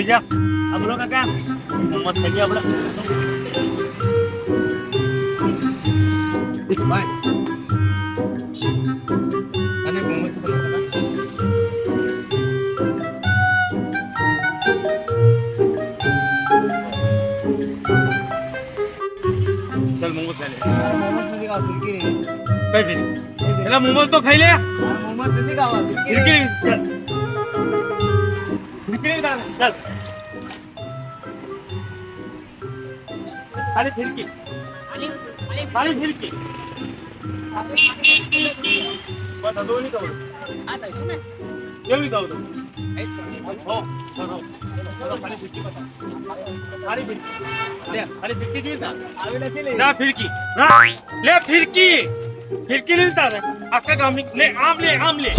जा अब लोग क्या मत चाहिए अपना भाई अने मोहम्मद को पता चल मोहम्मद खा ले मोहम्मद ने कहा फिर की नहीं चला मोहम्मद तो खाई ले मोहम्मद ने कहा फिर की चल चल खाली फिरकी खाली फिरकी बस दोन्ही कवर आता है ना जेवढी जाऊ दो हो खाली फिरकी खाली फिरकी खाली फिरकी दिल ना फिरकी ना ले फिरकी फिरकी लिहितात अख्खा काम ले आम ले